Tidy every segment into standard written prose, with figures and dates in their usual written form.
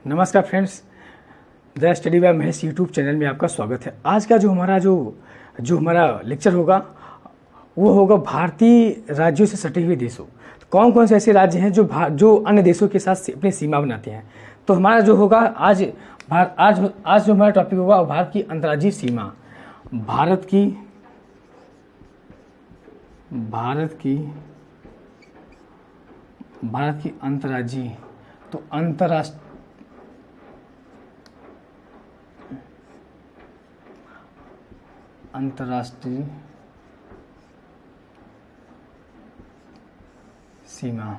नमस्कार friends, the study bye Mahesh YouTube channel में आपका स्वागत है। आज का जो हमारा लेक्चर होगा वो होगा भारतीय राज्यों से सटे हुए देशों। तो कौन कौन से ऐसे राज्य हैं जो अन्य देशों के साथ अपनी सीमा बनाते हैं। तो हमारा जो होगा आज जो हमारा टॉपिक होगा वो भारत की अंतर्राज्यीय सीमा। भारत की अंतर्राज्यीय, तो अंतर्राष्ट्रीय सीमा।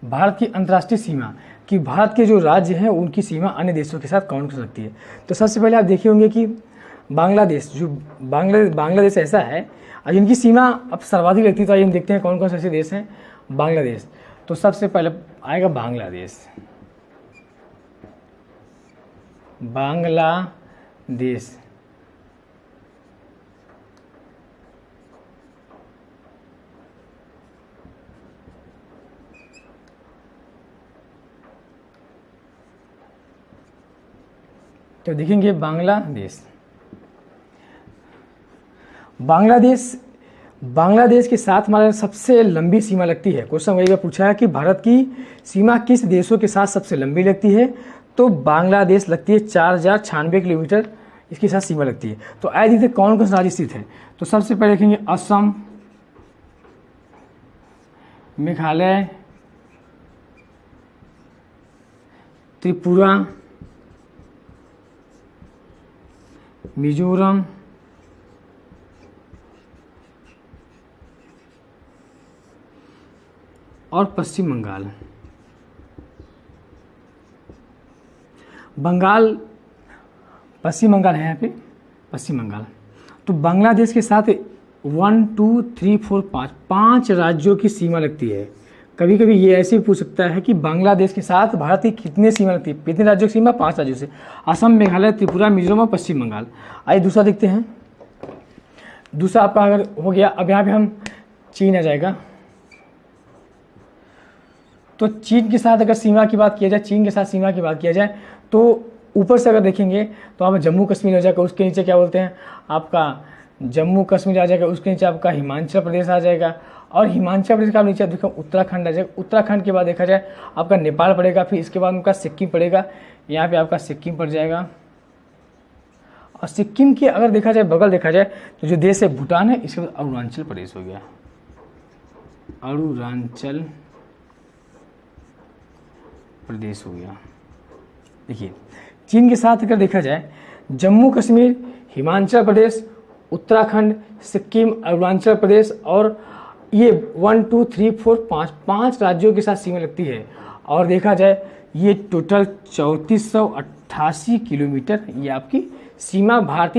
भारत की अंतर्राष्ट्रीय सीमा कि भारत के जो राज्य हैं उनकी सीमा अन्य देशों के साथ कौन कर सकती है। तो सबसे पहले आप देखे होंगे कि बांग्लादेश ऐसा है और इनकी सीमा अब सर्वाधिक लगती है। तो आइए हम देखते हैं कौन कौन से ऐसे देश हैं। बांग्लादेश, तो सबसे पहले आएगा बांग्लादेश। तो देखेंगे बांग्लादेश के साथ हमारे सबसे लंबी सीमा लगती है। क्वेश्चन वही पूछा है कि भारत की सीमा किस देशों के साथ सबसे लंबी लगती है। तो बांग्लादेश लगती है 4096 किलोमीटर इसके साथ सीमा लगती है। तो आइए देखते हैं कौन कौन से राज्य स्थित है। तो सबसे पहले देखेंगे असम, मेघालय, त्रिपुरा, मिजोरम, और पश्चिम पश्चिम बंगाल है यहाँ पे पश्चिम बंगाल। तो बांग्लादेश के साथ 1 2 3 4 5 राज्यों की सीमा लगती है। कभी कभी ये ऐसे भी पूछ सकता है कि बांग्लादेश के साथ भारत की कितने सीमा लगती है, कितने राज्यों की सीमा। 5 राज्यों से, असम, मेघालय, त्रिपुरा, मिजोरम और पश्चिम बंगाल। आइए दूसरा देखते हैं। दूसरा आपका अगर हो गया, अब यहाँ पे हम चीन आ जाएगा। तो चीन के साथ अगर सीमा की बात किया जाए, तो ऊपर से अगर देखेंगे तो हमें जम्मू कश्मीर हो जाएगा। उसके नीचे क्या बोलते हैं, आपका जम्मू कश्मीर आ जाएगा। उसके नीचे आपका हिमाचल प्रदेश आ जाएगा, और हिमाचल प्रदेश का नीचे देखो उत्तराखंड आ जाएगा। उत्तराखंड के बाद देखा जाए आपका नेपाल पड़ेगा, फिर इसके बाद आपका सिक्किम पड़ेगा। यहाँ पे आपका सिक्किम पड़ जाएगा। और सिक्किम के अगर देखा जाए बगल देखा जाए तो जो देश है भूटान है, इसके बाद अरुणाचल प्रदेश हो गया। अरुणाचल प्रदेश हो गया। देखिए चीन के साथ अगर देखा जाए जम्मू कश्मीर, हिमाचल प्रदेश, उत्तराखंड, सिक्किम, अरुणाचल प्रदेश और ये 1 2 3 4 5 राज्यों के साथ सीमा लगती है। और देखा जाए ये टोटल 3488 किलोमीटर ये आपकी सीमा भारत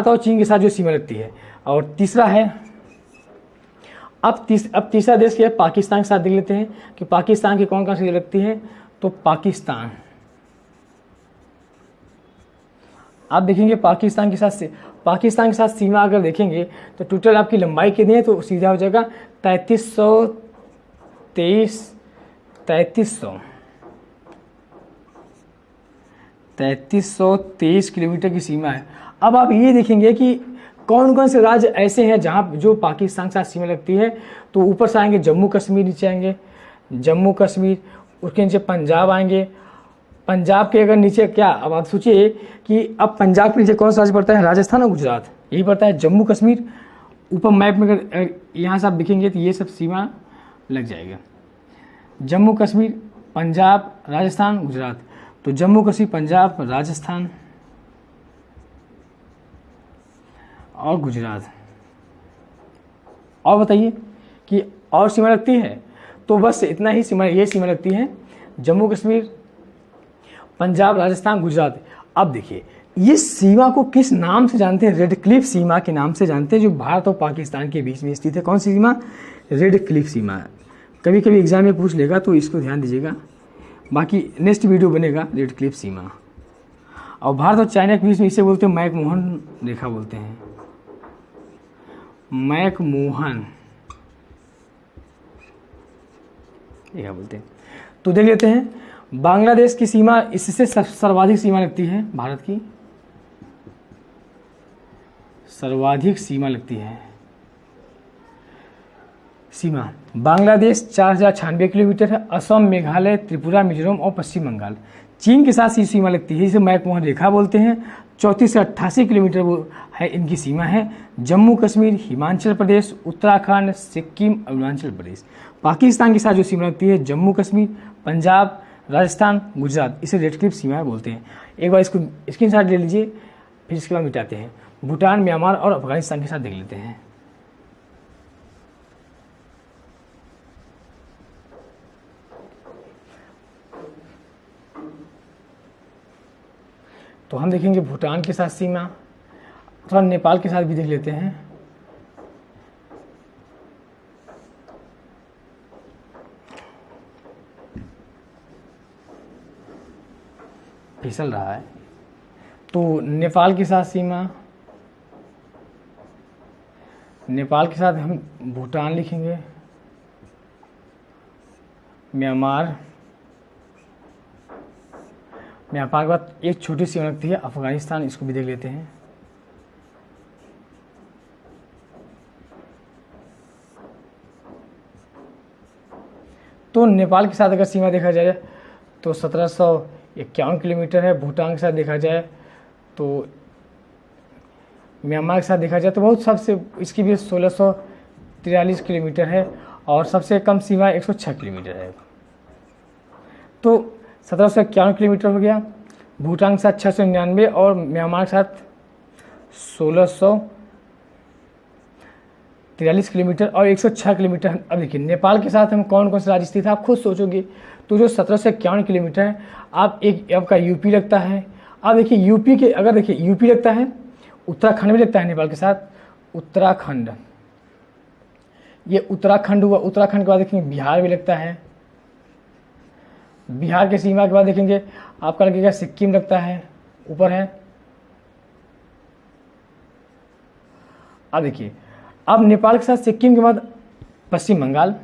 और चीन के साथ जो सीमा लगती है। और तीसरा है अब तीसरा देश क्या है, पाकिस्तान के साथ देख लेते हैं कि पाकिस्तान की कौन कौन सी लगती है। तो पाकिस्तान आप देखेंगे पाकिस्तान के साथ सीमा अगर देखेंगे तो टोटल आपकी लंबाई कितनी है, तो सीधा हो जाएगा 3323 किलोमीटर की सीमा है। अब आप ये देखेंगे कि कौन कौन से राज्य ऐसे हैं जहाँ जो पाकिस्तान के साथ सीमा लगती है। तो ऊपर से आएंगे जम्मू कश्मीर, नीचे आएंगे जम्मू कश्मीर, उसके नीचे पंजाब आएंगे। पंजाब के अगर नीचे क्या, अब आप सोचिए कि अब पंजाब के नीचे कौन सा राज्य पड़ता है, राजस्थान और गुजरात, यही पड़ता है जम्मू कश्मीर। ऊपर मैप में अगर यहाँ से आप दिखेंगे तो ये सब सीमा लग जाएगा। जम्मू कश्मीर, पंजाब, राजस्थान, गुजरात। तो जम्मू कश्मीर, पंजाब, राजस्थान और गुजरात। और बताइए कि और सीमा लगती है। तो बस इतना ही ये सीमा लगती है, जम्मू कश्मीर, पंजाब, राजस्थान, गुजरात। अब देखिए ये सीमा को किस नाम से जानते हैं, रेड क्लिफ सीमा के नाम से जानते हैं, जो भारत और पाकिस्तान के बीच में स्थित है। कौन सी सीमा, रेड क्लिफ सीमा। कभी कभी एग्जाम में पूछ लेगा तो इसको ध्यान दीजिएगा। बाकी नेक्स्ट वीडियो बनेगा रेड क्लिफ सीमा। और भारत और चाइना के बीच में इसे बोलते हैं मैकमोहन रेखा बोलते हैं। मैकमोहन, ये क्या बोलते हैं। तो देख लेते हैं बांग्लादेश की सीमा इससे सर्वाधिक सीमा लगती है, भारत की सर्वाधिक सीमा लगती है सीमा। बांग्लादेश 4096 किलोमीटर है। असम, मेघालय, त्रिपुरा, मिजोरम और पश्चिम बंगाल। चीन के साथ सीमा लगती है, जिसे मैकमोहन रेखा बोलते हैं। 34 से 88 किलोमीटर वो है, इनकी सीमा है। जम्मू कश्मीर, हिमाचल प्रदेश, उत्तराखंड, सिक्किम, अरुणाचल प्रदेश। पाकिस्तान के साथ जो सीमा लगती है, जम्मू कश्मीर, पंजाब, राजस्थान, गुजरात, इसे रेड क्लिप सीमा बोलते हैं। एक बार इसको स्क्रीनशॉट ले लीजिए, फिर इसके बाद मिटाते हैं। भूटान, म्यांमार और अफगानिस्तान के साथ देख लेते हैं। तो हम देखेंगे भूटान के साथ सीमा, थोड़ा नेपाल के साथ भी देख लेते हैं। फिसल रहा है। तो नेपाल के साथ सीमा, नेपाल के साथ हम भूटान लिखेंगे, म्यांमार, म्यांमार के बाद एक छोटी सीमा लगती है अफगानिस्तान, इसको भी देख लेते हैं। तो नेपाल के साथ अगर सीमा देखा जाए तो 1751 किलोमीटर है। भूटान के साथ देखा जाए तो, म्यांमार के साथ देखा जाए तो बहुत सबसे इसकी भी 1643 किलोमीटर है और सबसे कम सीमा 106 किलोमीटर है। तो 1751 किलोमीटर हो गया। भूटान के साथ 699 और म्यांमार के साथ 1643 किलोमीटर और 106 किलोमीटर। अब देखिए नेपाल के साथ हम कौन कौन से राज्य स्थित है, आप खुद सोचोगे। तो जो 1751 किलोमीटर है, आप एक आपका यूपी लगता है। अब देखिए यूपी के, अगर देखिए यूपी लगता है, उत्तराखंड भी लगता है नेपाल के साथ, उत्तराखंड, ये उत्तराखंड हुआ। उत्तराखंड के बाद देखेंगे बिहार भी लगता है। बिहार के सीमा के बाद देखेंगे आपका लगेगा सिक्किम लगता है, ऊपर है। अब देखिए, अब नेपाल के साथ सिक्किम के बाद पश्चिम बंगाल।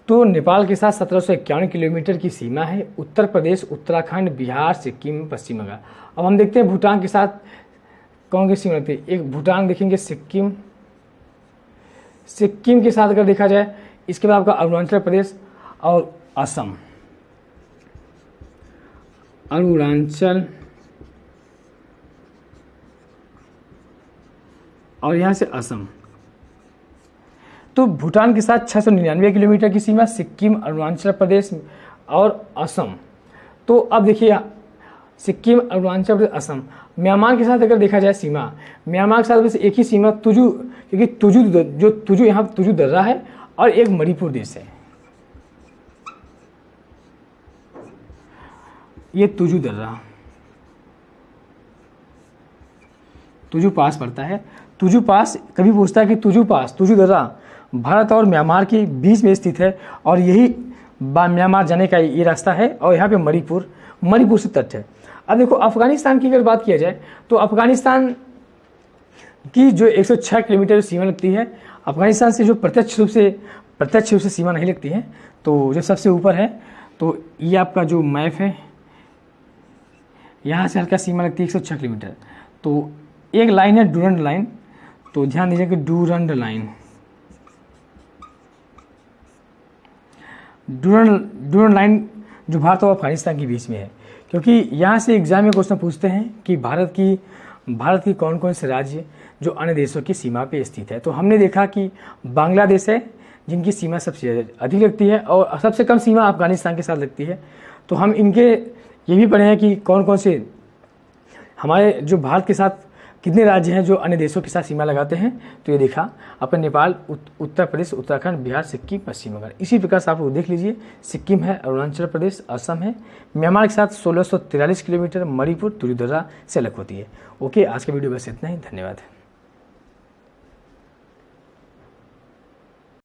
तो नेपाल के साथ 1751 किलोमीटर की सीमा है। उत्तर प्रदेश, उत्तराखंड, बिहार, सिक्किम, पश्चिम बंगाल। अब हम देखते हैं भूटान के साथ कौन की सीमा लगती है। एक भूटान देखेंगे, सिक्किम, सिक्किम के साथ अगर देखा जाए, इसके बाद आपका अरुणाचल प्रदेश और असम, अरुणाचल और यहाँ से असम। तो भूटान के साथ 699 किलोमीटर की सीमा, सिक्किम, अरुणाचल प्रदेश और असम। तो अब देखिए सिक्किम, अरुणाचल प्रदेश, असम। म्यांमार के साथ अगर देखा जाए सीमा, म्यांमार के साथ बस एक ही सीमा तुजू, क्योंकि तुजू यहाँ तुजू दर्रा है और एक मणिपुर देश है, ये तुजू दर्रा, तुजू पास पड़ता है। तुजू पास कभी पूछता है कि तुजू पास, तुजू दर्रा भारत और म्यांमार के बीच में स्थित है और यही म्यांमार जाने का ये रास्ता है। और यहाँ पे मणिपुर से तट है। अब देखो अफगानिस्तान की अगर बात किया जाए तो अफगानिस्तान की जो 106 किलोमीटर सीमा लगती है, अफगानिस्तान से जो प्रत्यक्ष रूप से सीमा नहीं लगती है। तो जो सबसे ऊपर है, तो ये आपका जो मैप है, यहाँ से हल्का सीमा लगती है 106 किलोमीटर। तो एक लाइन है डूरंड लाइन, तो ध्यान दीजिए कि डूरंड लाइन जो भारत और अफगानिस्तान के बीच में है। क्योंकि यहाँ से एग्जाम में क्वेश्चन पूछते हैं कि भारत की कौन कौन से राज्य जो अन्य देशों की सीमा पे स्थित है। तो हमने देखा कि बांग्लादेश है जिनकी सीमा सबसे अधिक लगती है और सबसे कम सीमा अफगानिस्तान के साथ लगती है। तो हम इनके ये भी पढ़े हैं कि कौन कौन से हमारे जो भारत के साथ कितने राज्य हैं जो अन्य देशों के साथ सीमा लगाते हैं। तो ये देखा आपका नेपाल, उत्तर प्रदेश, उत्तराखंड, बिहार, सिक्किम, पश्चिम बंगाल। इसी प्रकार से आप लोग देख लीजिए, सिक्किम है, अरुणाचल प्रदेश, असम है, म्यांमार के साथ 1643 किलोमीटर, मणिपुर तुजू दर्रा से अलग होती है। ओके, आज का वीडियो बस इतना ही, धन्यवाद।